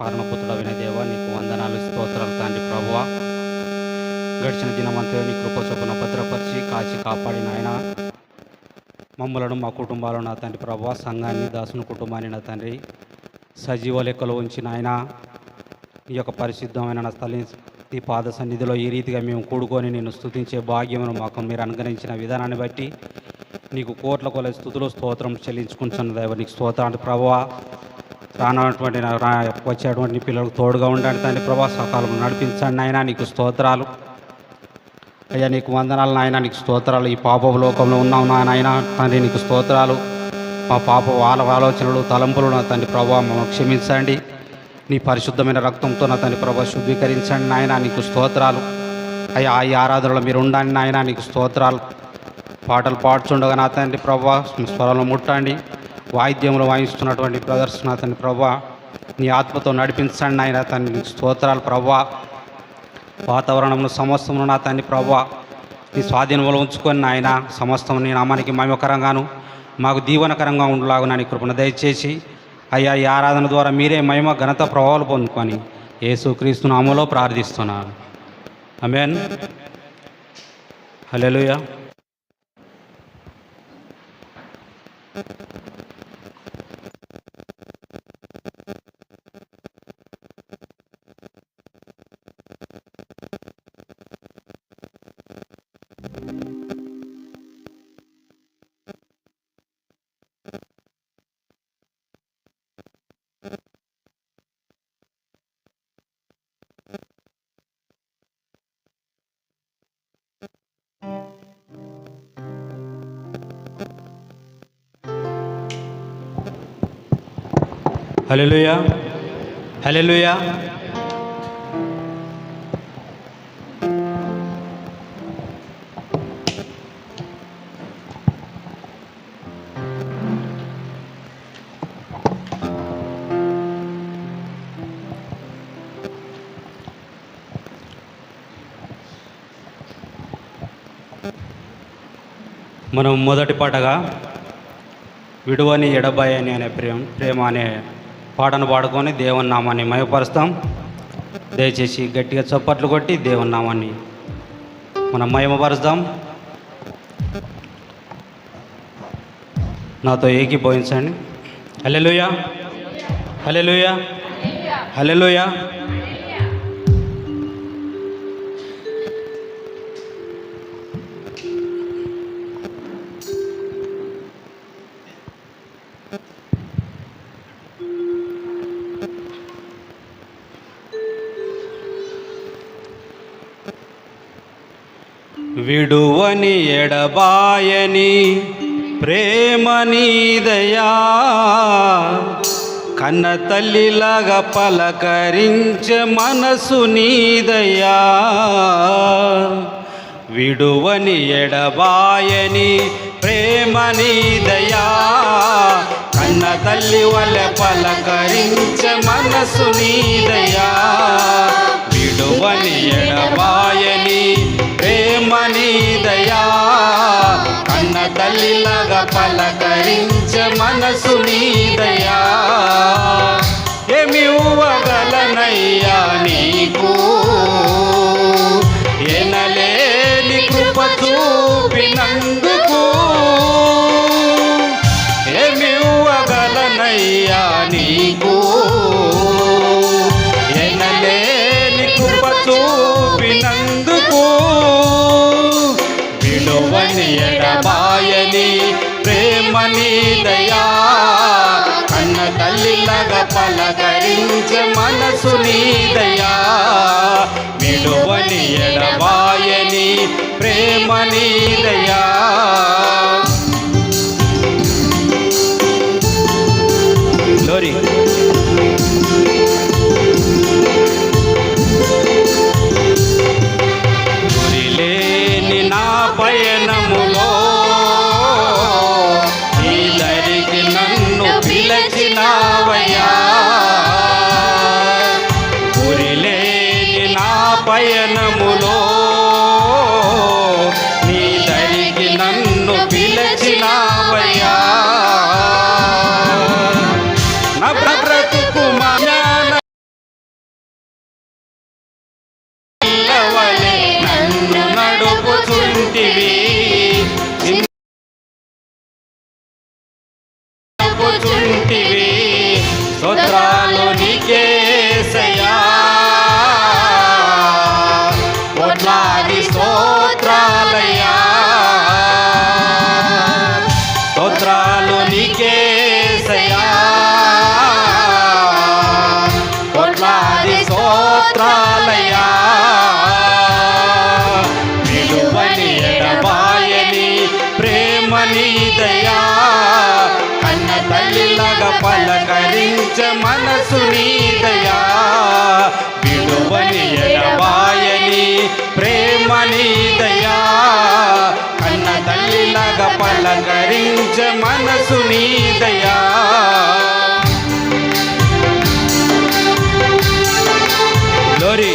కారణపుత్రుడైన దేవ నీకు వందనాలు స్తోత్రాలు తండ్రి ప్రభువా. గడిచిన దినమంతా నీ కృప చొప్పున భద్రపరిచి కాచి కాపాడిన ఆయన మమ్మలను మా కుటుంబాలను నా తండ్రి ప్రభువా, సంఘాన్ని దాసుని కుటుంబాన్ని నా తండ్రి సజీవ లెక్కలో ఉంచిన ఆయన ఈ యొక్క పరిశుద్ధమైన నా స్థలి పాద సన్నిధిలో ఈ రీతిగా మేము కూడుకొని నేను స్తుతించే భాగ్యమును మాకు మీరు అనుగ్రహించిన విధానాన్ని బట్టి నీకు కోట్ల కొల స్తుతులు స్తోత్రం చెల్లించుకుంటున్న దేవ నీకు స్తోత్రాన్ని ప్రభువా. రానటువంటి వచ్చేటువంటి పిల్లలకు తోడుగా ఉండండి తండ్రి ప్రభా, సకాలం నడిపించండి నాయన. నీకు స్తోత్రాలు అయ్యా, నీకు వందనాలు నాయన, నీకు స్తోత్రాలు. ఈ పాప లోకంలో ఉన్నాం నాయన తండ్రి, నీకు స్తోత్రాలు. మా పాప వాళ్ళ ఆలోచనలు తలంపులు నా తండ్రి ప్రభా మమ్మల్ని క్షమించండి. నీ పరిశుద్ధమైన రక్తంతో నా తండ్రి ప్రభా శుద్ధీకరించండి నాయన, నీకు స్తోత్రాలు. అయ్యా ఈ ఆరాధనలో మీరు ఉండండి నాయన, నీకు స్తోత్రాలు. పాటలు పాడుచుండగా నా తండ్రి ప్రభా స్వరంలో ముట్టండి. వాయిద్యములు వాయిస్తున్నటువంటి బ్రదర్స్ నా తండ్రి ప్రభా నీ ఆత్మతో నడిపించండి నాయన తండ్రి, నీకు స్తోత్రాలు ప్రభా. వాతావరణంలో సమస్తమును నా తండ్రి ప్రభా నీ స్వాధీనంలో ఉంచుకొని నాయన సమస్తం నీ నామానికి మహిమకరంగాను మాకు దీవనకరంగా ఉండలాగున నీ కృపను దయచేసి అయ్యా ఈ ఆరాధన ద్వారా మీరే మహిమ ఘనత ప్రభావాలు పొందుకొని యేసుక్రీస్తు నామములో ప్రార్థిస్తున్నాను. ఆమేన్. హల్లెలూయా. హల్లెలూయా. హల్లెలూయా. మనం మొదటి పాటగా విడువని ఎడబాయని అనే ప్రేమ అనే పాటను పాడుకొని దేవుని నామాన్ని మహిమపరుస్తాం. దయచేసి గట్టిగా చప్పట్లు కొట్టి దేవుని నామాన్ని మనం మహిమపరుస్తాం. నాతో ఏకీభవించండి. హల్లెలూయా. హల్లెలూయా. హల్లెలూయా. విడువని ఎడబాయని ప్రేమ నీదయా, కన్న తల్లిలాగా పలకరించే మనసు నీదయా. విడువని ఎడబాయని ప్రేమ నీదయా, కన్న తల్లి వలె పలకరించే మనసు నీదయా. విడువని ఎడబాయని ప్రేమ నీదయా, కన్న తల్లిలాగా పలకరించే మనసు నీదయా. ఏమి ఇవ్వగలనయ్యా నీకు, ఎనలేని కృప చూపినందుకు. ఏమి ఇవ్వగలనయ్యా నీకు, ఎనలేని కృప చూపినందుకు. విడువని ఎడబాయని ప్రేమ నీదయా, కన్న తల్లిలాగా పలకరించే మనసు నీదయా. విడువని ఎడబాయని ప్రేమ నీదయా. గ్లోరీ. పయనములో ఈ దరికి నన్ను పిలచినావయ్యా. గురిలేని నా పయనములో నీ దరికి నన్ను పిలచి వందనాలు నీకేసయ్యా, కోట్లాది స్తోత్రాలయ్యా. విలువని ఎడబాయని ప్రేమ నీదయ్యా, కన్న తల్లిలాగా పలకరించ మనసు నీదయ్యా. విలువని ఎడబాయని ప్రేమ నీదయ్యా, కన్న తల్లిలాగా పలకరించ మనసు నీదయ్యా. గ్లోరీ.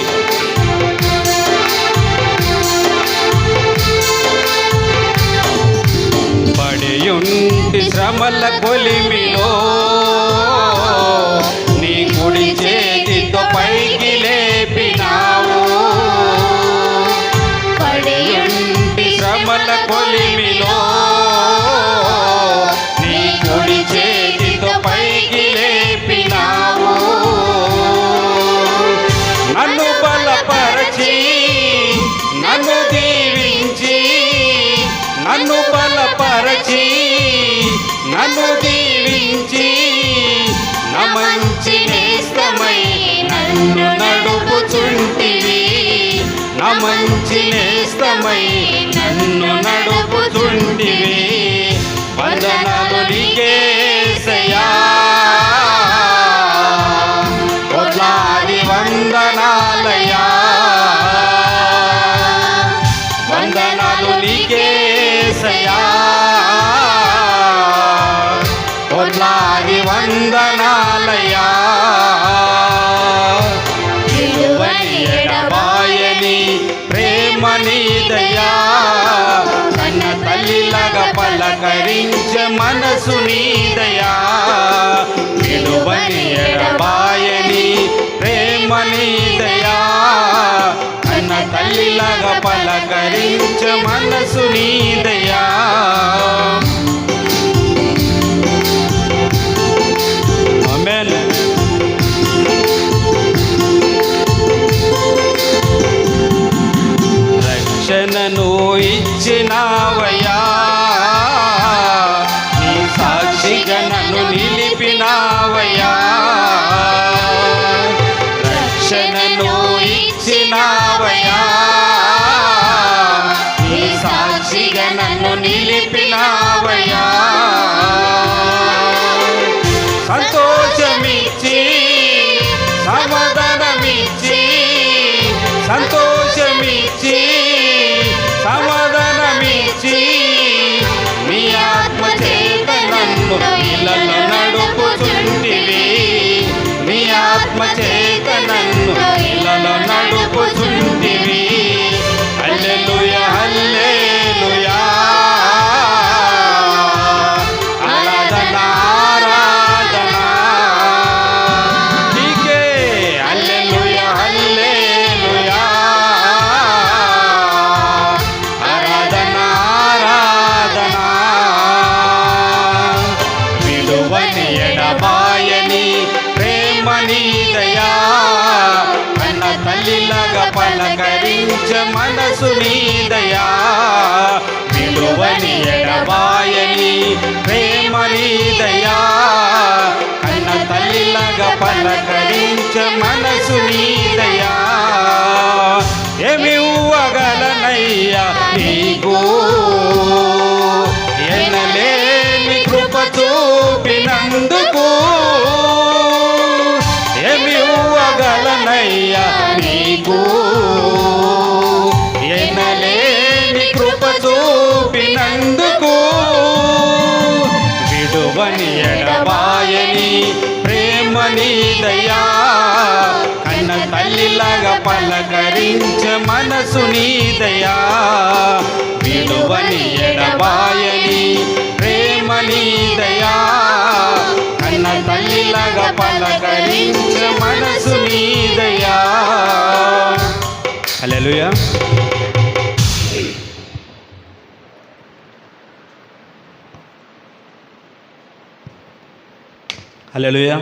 పడియుంటి శ్రమల కొలిమిలో నీ కుడి చేతితో పైకి లేపినావు. పడియుంటి శ్రమల కొలిమిలో నీ కుడి చేతితో పైకి లేపినావు. నన్ను బలపరచి నన్ను దీవించి, నన్ను బలపరచి నన్ను దీవించి, నా మంచి నేస్తమై నన్ను నడుపుచుంటివి. నా మంచి నేస్తమై నన్ను నడుపుచుంటివి. వందనాలు నీకేసయ్యా, కోట్లాది వందనాలయ్యా. వందనాలు నీకేసయ్యా, కోట్లాది వందనాలయ్యా. విలువని ఎడబాయని ప్రేమ నీదయ్యా, కన్న తల్లిలాగా పలకరించ మనసు నీదయ్యా. విలువని ఎడబాయని ప్రేమ నీదయ్యా, కన్న తల్లిలాగా పలకరించ మనసు నీదయ్యా. ఆమేన్. రక్షణను ఇచ్చినావయ్యా, నీ సాక్షిగా నన్ను నిలిపినావయ్యా. రక్షణను ఇచ్చినావయ్యా, నీ సాక్షిగా నన్ను నిలిపినావయ్యా. సంతోషమిచ్చి సమాధానమిచ్చి, సంతోషమిచ్చి సమాధానమిచ్చి, నీ ఆత్మ చేత నన్ను ఇళ్ళలో నడుపుచుంటివి. నీ ఆత్మ చేత నన్ను ఇళ్ళలో నడుపుచుంటివి. హల్లెలూయా హల్లెలూయా, ఆరాధన ఆరాధన నీకే. హల్లెలూయా హల్లెలూయా, ఆరాధన ఆరాధన. విలువని ఎడబాయని ప్రేమ నీదయ్యా, కన్న తల్లిలాగా పలకరించ మనసు నీదయ్యా. విలువని ఎడబాయని ప్రేమ నీదయ్యా, కన్న తల్లిలాగా పలకరించ మనసు నీదయ్యా. ఏమి ఇవ్వగలనయ్యా నీకు, ఎనలేని కృప చూపినందుకు. ఏమి ఇవ్వగలనయ్యా నీకు, ఎనలేని కృప చూపినందుకు. విడువని ఎడబాయని ప్రేమ నీదయ్యా, కన్న తల్లిలాగా పలకరించ మనసు నీదయ్యా. విడువని ఎడబాయని ప్రేమ నీదయ్యా, కన్న తల్లిలాగా పలకరించ మనసు నీదయ్యా. హల్లెలూయా. హల్లెలూయా.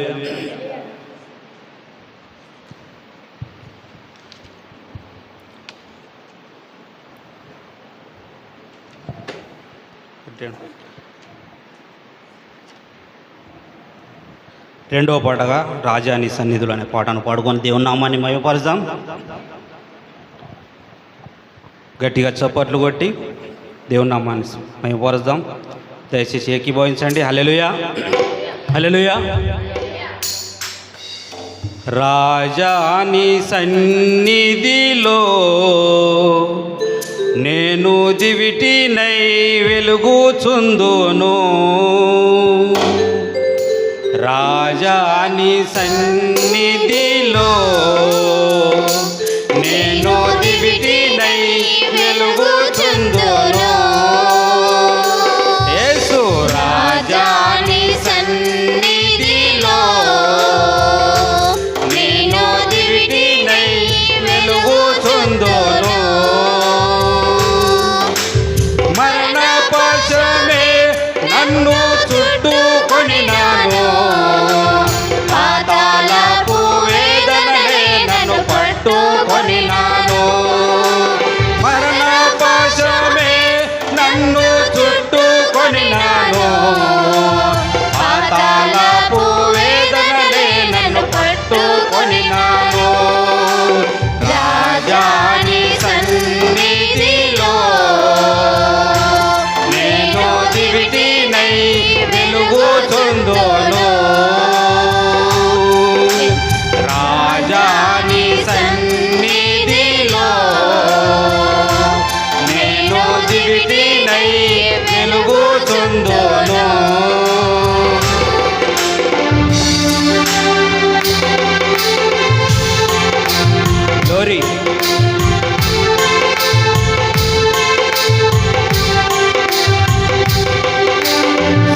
రెండవ పాటగా రాజా నీ సన్నిధులు అనే పాటను పాడుకొని దేవుని నామాన్ని మహిమపరుద్దాం. గట్టిగా చప్పట్లు కొట్టి దేవుని నామాన్ని మహిమపరుద్దాం. దయచేసి ఏకీభవించండి. హల్లెలూయా, హల్లెలూయా. రాజా నీ సన్నిధిలో నేను దివిటినై వెలుగుచుందును. రాజా నీ సన్నిధిలో నేను దివిటినై వెలుగుచుందును. యేసు రాజా నీ సన్నిధిలో నేను దివిటినై వెలుగుచుందును. మరణ పాశమే నన్ను చుట్టుకొనినాను, పాతాళపు వేదనలే నన్ను పట్టుకొనినాను. మరణ పాశమే నన్ను చుట్టుకొనినాను, పాతాళపు వేదనలే నన్ను పట్టుకొనినాను. రాజా నీ సన్నిధిలో నేను దివిటినై వెలుగుచుందును. రాజా నీ సన్నిధిలో నేను దివిటినై వెలుగుచుందును. గ్లోరీ.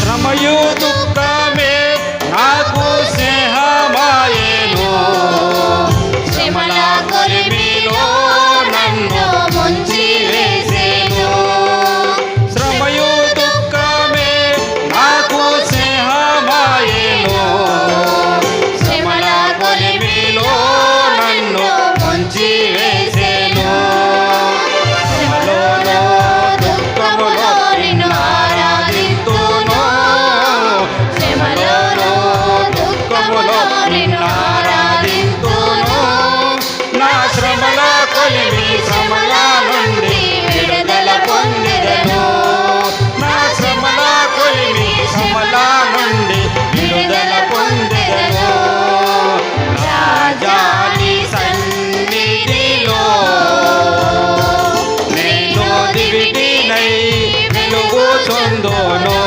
శ్రమయు దుఃఖమే నాకు స్నేహమాయేను, శ్రమల కొలిమిలో నన్ను ముంచి వేసేను. శ్రమయు దుఃఖమే నాకు స్నేహమాయేను, శ్రమల కొలిమిలో నన్ను ముంచి వేసేను. శ్రమలోనూ దుఃఖములో నిన్ను ఆరాధింతును, శ్రమలోనూ దుఃఖములో నిన్ను ఆరాధింతును. నా శ్రమల కొలిమి శ్రమల నుండి విడుదల పొందెదను. నా శ్రమల కొలిమి శ్రమల నుండి విడుదల పొందెదను. రాజా నీ సన్నిధిలో నేను దివిటినై వెలుగుచుందును.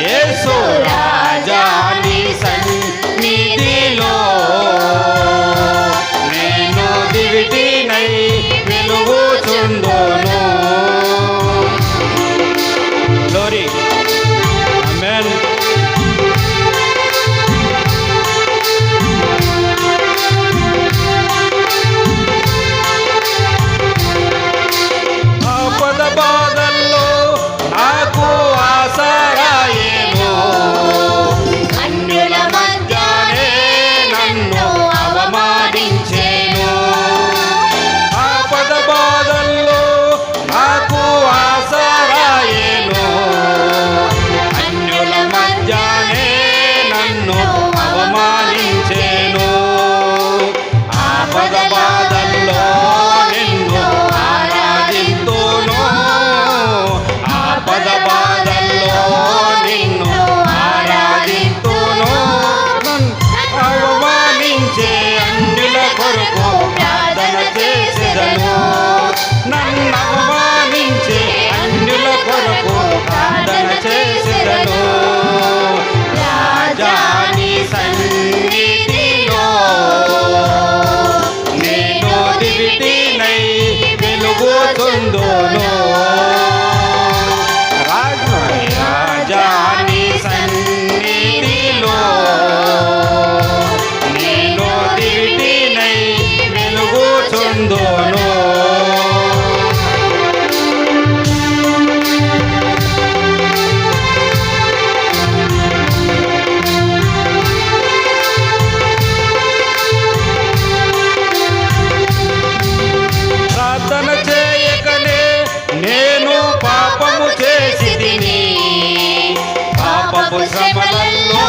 యేసు రాజా నీ సన్నిధిలో నేను దివిటినై వెలుగుచుందును. గ్లోరీ. ఆమేన్. ఆపద బాధల్లో నాకు ఆసరాయేను, అన్యుల మధ్యనే నన్ను అవమానించేను. ఆపద బాధల్లో నాకు ఆసరాయేను, అన్యుల మధ్యనే నన్ను అవమానించేను. ఆపద బాధల్లో నిన్ను ఆరాధింతును, ఆపద బాధల్లో నిన్ను ఆరాధింతును. అవమానించే అన్యుల కొరకు ప్రార్థన చేసెదను. నన్ను అవమానించే అన్యుల కొరకు ప్రార్థన చేసెదను. రాజా నీ సన్నిధిలో నేను దివిటినై వెలుగుచుందును. రాజా నీ సన్నిధిలో నేను దివిటినై వెలుగుచుందును. ప్రార్థన చేయకనే నేను పాపము చేసి తిని, పాపపు శ్రమలలో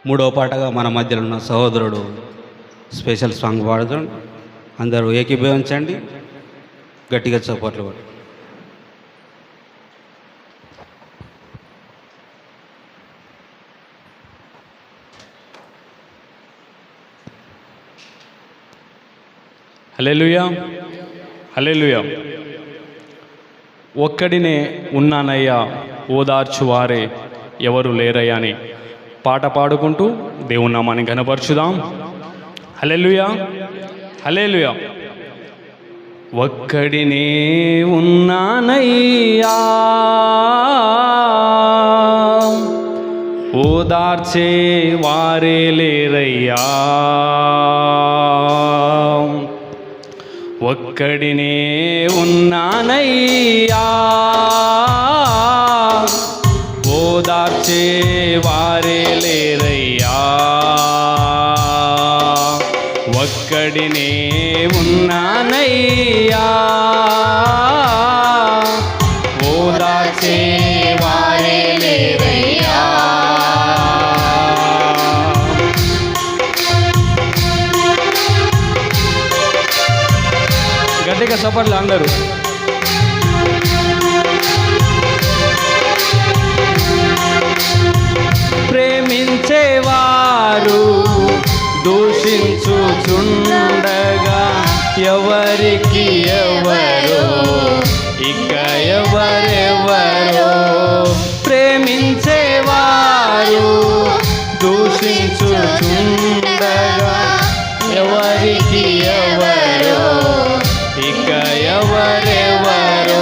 మూడవ పాటగా మన మధ్యలో ఉన్న సహోదరుడు స్పెషల్ సాంగ్ పాడుతాడు. అందరూ ఏకీభవించండి, గట్టిగా చప్పట్లు కొట్టు. హల్లెలూయా, హల్లెలూయా. ఒక్కడినే ఉన్నానయ్యా, ఓదార్చువారే ఎవరు లేరయ్యా అని పాట పాడుకుంటూ దేవుని నామాన్ని ఘనపరచుదాం. హల్లెలూయా, హల్లెలూయా. ఒక్కడినే ఉన్నానయ్యా, ఓదార్చే వారే లేరయ్యా. ఒక్కడినే ఉన్నానయ్యా, ఓదార్చే వారే లేరయ్యా. ఒక్కడినే ఉన్నానయ్యా, ఓదార్చే వారే లేరయ్యా. గట్టిగా చప్పట్లు అందరూ. ప్రేమించేవారు దూషించుచుండగా ఎవరికి ఎవరో ఇక ఎవరెవరో. ప్రేమించేవారు దూషించుచుండగా ఎవరికి ఎవరో ఇక ఎవరెవరో.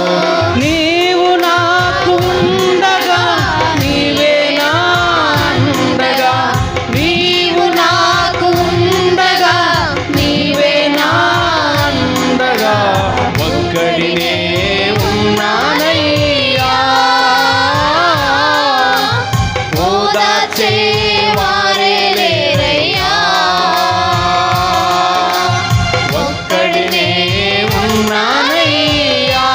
నీవు నాకు ఉండగా నీవే నా ఉండగా, నీవు నాకు ఉండగా నీవే నా ఉండగా. ఒక్కడినే ఉన్నానయ్యా, ఓదార్చే వారే లేరయ్యా. ఒక్కడినే ఉన్నానయ్యా,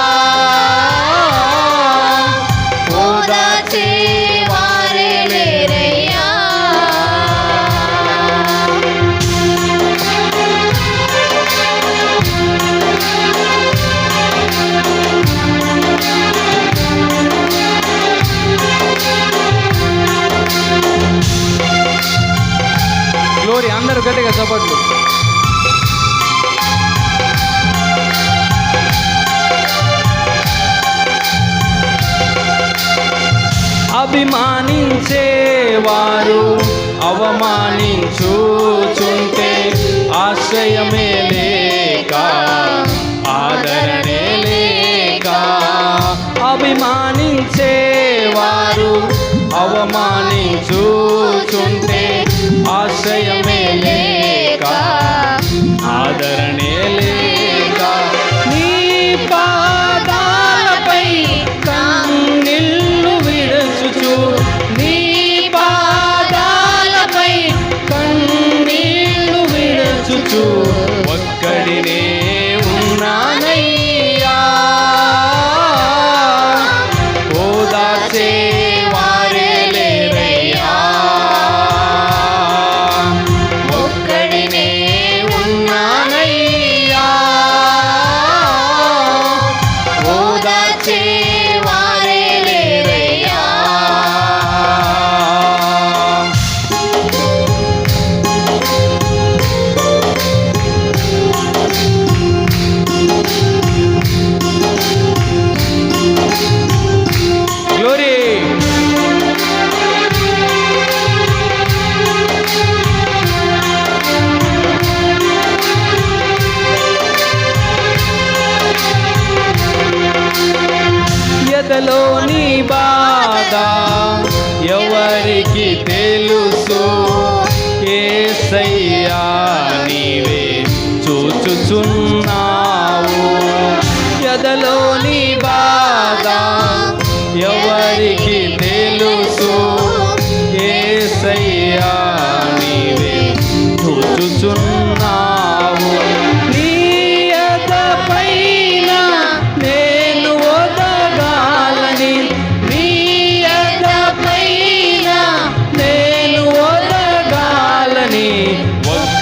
ఓదార్చే వారే లేరయ్యా. గ్లోరీ, అందరూ గట్టిగా చప్పట్లు. అభిమానించేవారు అవమానించుచుంటే ఆశ్రయమే లేక ఆదరణే లేక. అభిమానించేవారు అవమానించుచుంటే ఆశ్రయమే లేక ఆదరణే లేక. నీ పాదాలపై కన్నీళ్లు విడుచుచు, నీ పాదాలపై కన్నీళ్లు విడుచుచు ఒక్కడినే ఉన్నానయ్యా, ఓదార్చే వారే లేరయ్యా.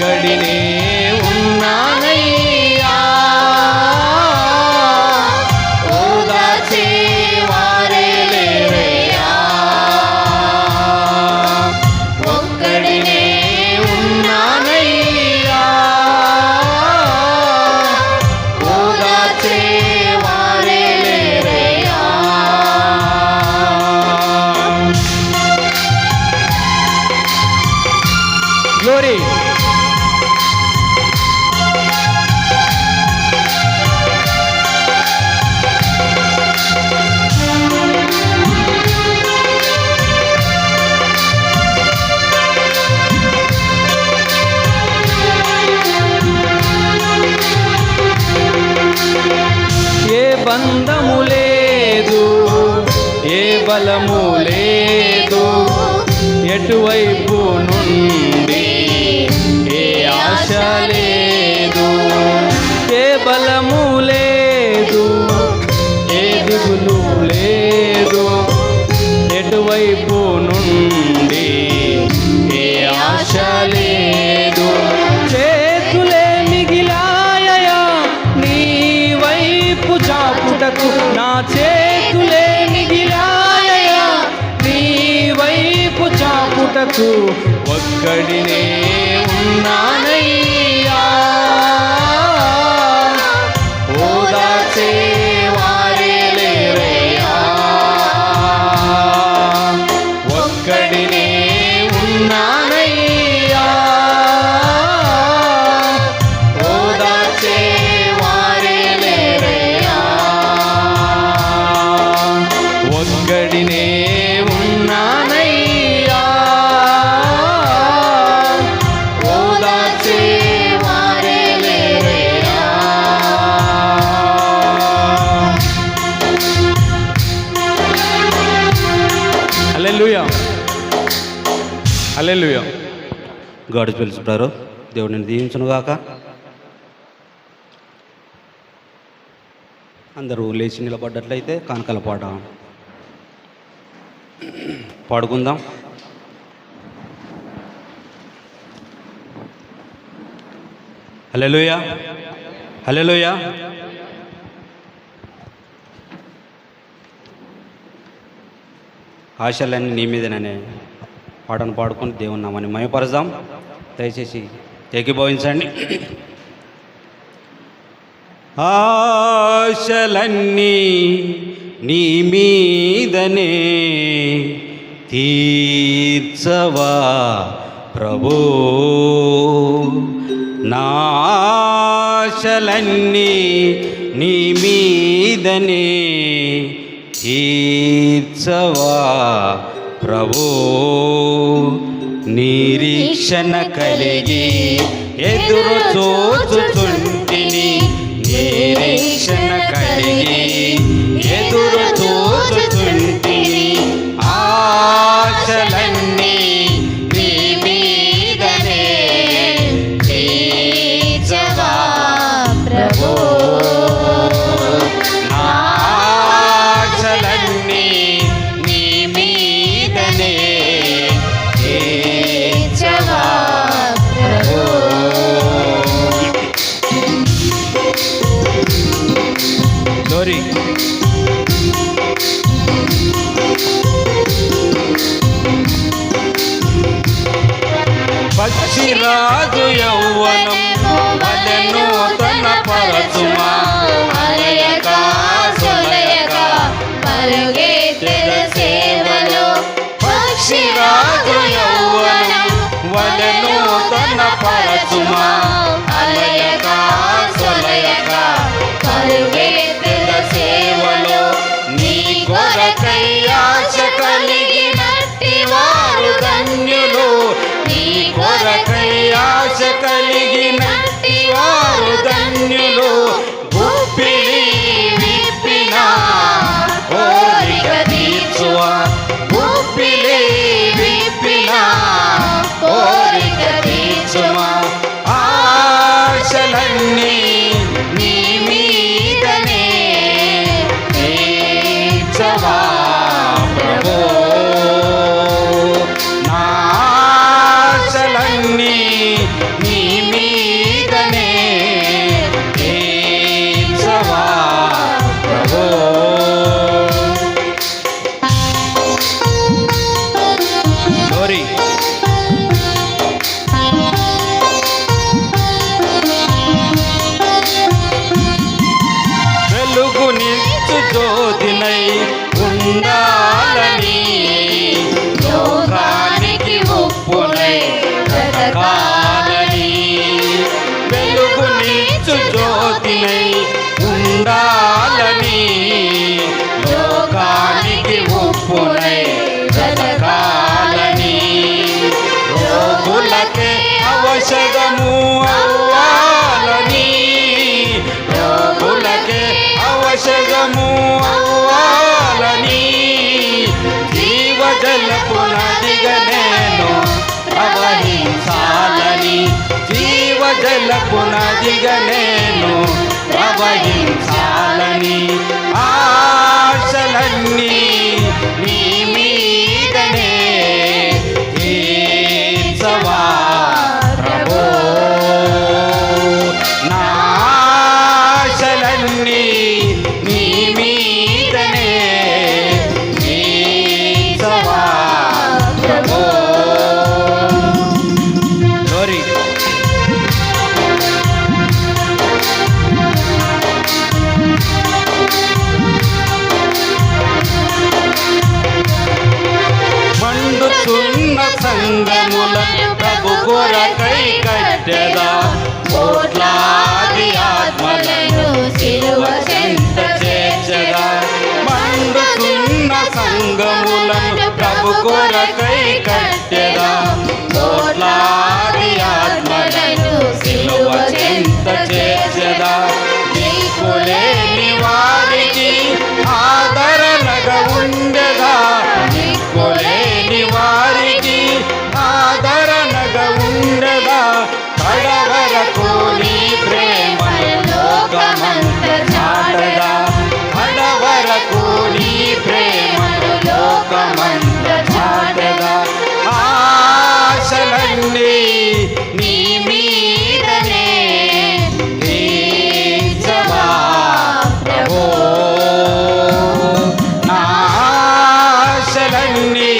ఒక్కడినే ఉన్నానయ్యా, ఓదార్చే వారే లేరయ్యా. ఒక్కడినే ఉన్నానయ్యా, ఓదార్చే వారే లేరయ్యా. గ్లోరీ. ఏ బంధము లేదు, ఏ బలము లేదు, ఎటువైపు నుండి ఏ ఆశ లేదు. ఏ బలము లేదు, ఏ దిగులు లేదు, ఎటువైపు నుండి ఏ ఆశ లేదు. చేతులే మిగిలాయా నీ వైపు చాపుటకు, నా చేతులే మిగిలాయా నీ వైపు చాపుటకు. ఒక్కడినే ఉన్నానయ్యా, ఓదార్చే వారే లేరయ్యా. ఒక్కడినే ఉన్నానయ్యా, ఓదార్చే వారే లేరయ్యా. ఒక్కడినే ఉన్నానయ్యా, ఓదార్చే వారే లేరయ్యా. హల్లెలూయా, హల్లెలూయా. గాడ్ పిలుచుంటారు. దేవుడిని దీవించునుగాక. అందరూ లేచి నిలబడ్డట్లయితే కానుకల పాట పాడుకుందాం. హల్లెలూయా, హల్లెలూయా. ఆశలన్నీ నీ మీదననే పాటను పాడుకొని దేవుని నామాన్ని మహిమపరచుదాం. దయచేసి ఏకీభవించండి. ఆశలన్నీ నీ మీదనే తీర్చవా ప్రభో, నా ఆశలన్నీ నీ మీదనే తీర్చవా ప్రభో. నిరీక్షణ కలిగి ఎదురు చూచుచుంటిని, నిరీక్షణ కలిగి ఎదురు చూచుచుంటిని. ఆశలన్నీ నీ మీదనే తీర్చవా ప్రభో, నా ఆశలన్నీ నీ మీదనే తీర్చవా ప్రభో. గ్లోరీ. పక్షిరాజు యౌవనం వలెను తన పరచుమా, అలయక సొలయక పరుగెత్తెద సేవలో. పక్షిరాజు యౌవనం వలెను తన పరచుమా, అలయక సొలయక పరుగెత్తెద సేవలో. నీ కొరకై ఆశ కలిగినట్టి వారు ధన్యులు, నీ కొరకై ఆశ కలిగినట్టి వారు ధన్యులు. గుప్పిలి విప్పిన కోరిక తీర్చువా, గుప్పిలి విప్పిన కోరిక తీర్చువా. ఆశలన్నీ నీ మీదనే తీర్చవా ప్రభో, నా ఆశలన్నీ ఉండాలని లోకానికి ఉప్పునై బ్రతకాలని వెలుగునిచ్చు జ్యోతినై ఉండాలని లోకానికి ఉప్పునై బ్రతకాలని రోగులకే అవసరము అవ్వాలని రోగులకే అవసరము అవ్వాలని జీవజలపు నదిగా నేను ప్రవహించాలని జీవజలపు నదిగా నేను ప్రవహించాలని ఆశలన్నీ నీ మీదనే తీర్చవా ప్రభో నా ఆశలన్నీ నీ మీదనే తీర్చవా ప్రభో గ్లోరీ మండుతున్న సంగములను ప్రభు కొరకై కట్టెదా కోట్లాది ఆత్మలను సిలువ చెంత చేర్చగా మండుతున్న సంగములను ప్రభు కొరకై కట్టెదా కోట్లాది ఆత్మలను సిలువ చెంత చేర్చగా దిక్కులేని వారికి ఆదరణగా ఉండగా దిక్కులేని వారికి ఆదరణగా ఉండగా కడవరకు నీ ప్రేమను లోకమంత చాటగా కడవరకు నీ ప్రేమను లోకమంత చాటగా ఆశలన్నీ నీ మీదనే తీర్చవా ప్రభో నా ఆశలన్నీ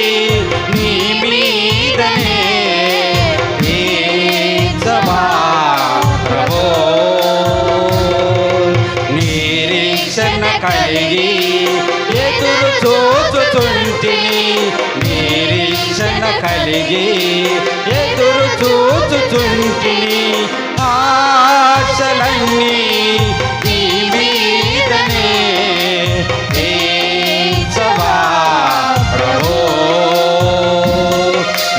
నీ మీదనే తీర్చవా ప్రభో నిరీక్షణ కలిగి ఎదురు చూచుచుంటిని నిరీక్షణ కలిగి ఎదురు చూచుచుంటిని ఆశలన్నీ నీ మీదనే తీర్చవా ప్రభో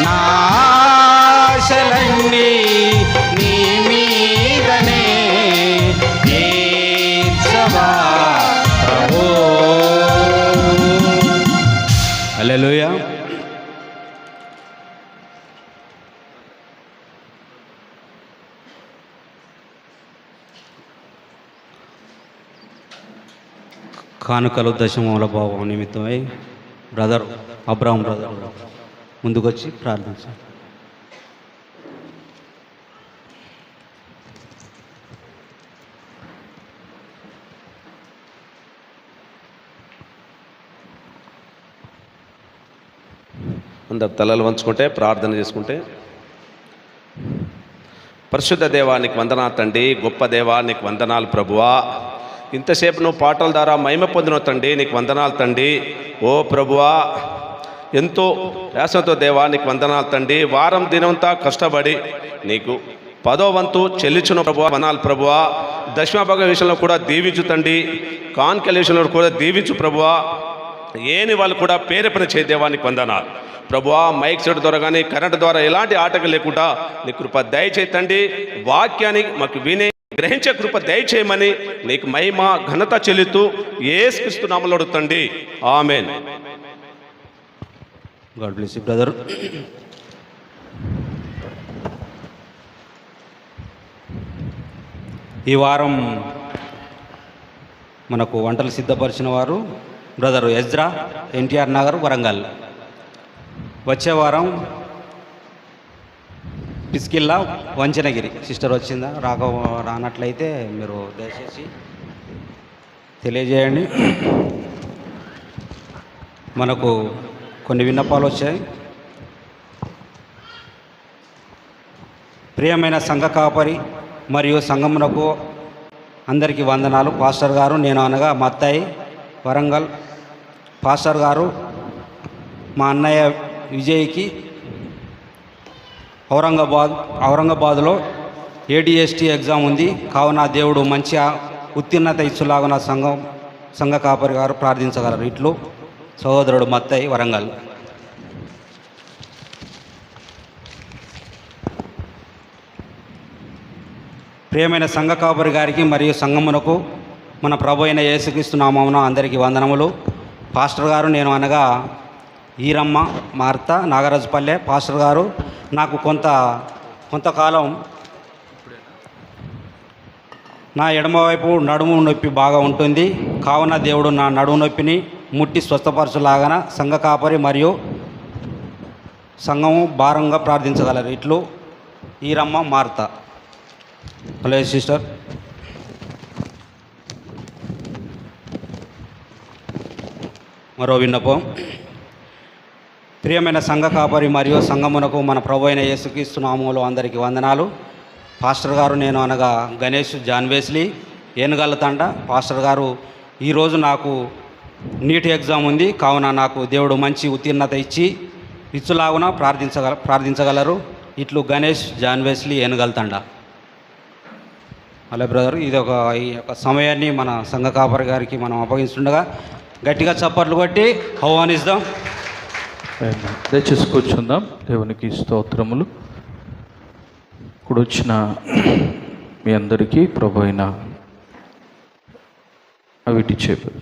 నా ఆశలన్నీ నీ మీదనే తీర్చవా ప్రభో హల్లెలూయా. కానుకలు దశమూల భావం నిమిత్తమై బ్రదర్ అబ్రాహం బ్రదర్ ముందుకొచ్చి ప్రార్థించారు. అందరు తలలు వంచుకుంటే ప్రార్థన చేసుకుంటే పరిశుద్ధ దేవానికి వందనాలు తండ్రి, గొప్ప దేవా నీకు వందనాలు ప్రభువా. ఇంతసేపు నువ్వు పాటల ద్వారా మహిమ పొందిన తండ్రి నీకు వందనాలు తండ్రి. ఓ ప్రభువా ఎంతో వ్యాసంతో దేవా నీకు వందనాలు తండ్రి. వారం దినంతా కష్టపడి నీకు 10వ వంతు చెల్లించిన ప్రభువా వందనాలు ప్రభువా. దశమభాగ విషయంలో కూడా దీవించు తండ్రి, కానుకల విషయంలో కూడా దీవించు ప్రభువా. ఏని వాళ్ళు కూడా పేరెపన చేయదేవానికి వందనాలు ప్రభువా. మైక్ సెట్ ద్వారా కానీ కరెంట్ ద్వారా ఎలాంటి ఆటలు లేకుండా నీ కృప దయచేతండి. వాక్యాన్ని మాకు వినే గ్రహించే కృప దయచేయమని నీకు మహిమ ఘనత చెల్లుతూ యేసుక్రీస్తు నామములో అడుగుతండి, ఆమేన్. God bless you brother. ఈ వారం మనకు వంటలు సిద్ధపరిచిన వారు బ్రదరు ఎజ్రా, ఎన్టీఆర్ నగర్, వరంగల్. వచ్చే వారం పిస్కిల్లా, వంచనగిరి. సిస్టర్ వచ్చిందా? రానట్లయితే మీరు దయచేసి తెలియజేయండి. మనకు కొన్ని విన్నపాలు వచ్చాయి. ప్రియమైన సంఘ కాపరి మరియు సంఘమునకు అందరికీ వందనాలు. పాస్టర్ గారు, నేను అనగా మత్తాయి, వరంగల్ పాస్టర్ గారు మా అన్నయ్య విజయ్కి ఔరంగాబాద్లో ఏడిఎస్టీ ఎగ్జామ్ ఉంది, కావున దేవుడు మంచిగా ఉత్తీర్ణత ఇచ్చులాగున సంఘ కాపరి గారు ప్రార్థించగలరు. ఇట్లు సహోదరుడు మత్తయ్య, వరంగల్. ప్రియమైన సంఘ కాపరి గారికి మరియు సంఘమునకు మన ప్రభు అయిన యేసుక్రీస్తు నామమున అందరికీ వందనములు. పాస్టర్ గారు నేను అనగా ఈరమ్మ మార్త నాగరాజుపల్లె. పాస్టర్ గారు నాకు కొంతకాలం నా ఎడమవైపు నడుము నొప్పి బాగా ఉంటుంది, కావున దేవుడు నా నడుము నొప్పిని ముట్టి స్వస్థపరచులాగన సంఘ కాపరి మరియు సంఘము భారంగా ప్రార్థించగలరు. ఇట్లు ఈరమ్మ మార్త. Hello sister. మరో విన్నపం. ప్రియమైన సంఘ కాపరి మరియు సంఘమునకు మన ప్రభు అయిన యేసుక్రీస్తు నామములో అందరికీ వందనాలు. పాస్టర్ గారు నేను అనగా గణేష్ జాన్వేస్లీ, ఏనుగల్లతండ. పాస్టర్ గారు ఈరోజు నాకు నీట్ ఎగ్జామ్ ఉంది, కావున నాకు దేవుడు మంచి ఉత్తీర్ణత ఇచ్చులాగున ప్రార్థించగలరు. ఇట్లు Ganesh John Wesley, Enugallathanda. Hello brother. ఈ యొక్క సమయాన్ని మన సంఘ కాపరి గారికి మనం అప్పగిస్తుండగా గట్టిగా చప్పట్లు కొట్టి ఆహ్వానిస్తాం. దయచేసి కూర్చుందాం. దేవునికి స్తోత్రములు. ఇప్పుడు వచ్చిన మీ అందరికీ ప్రభు అయిన అవిటి చేపలు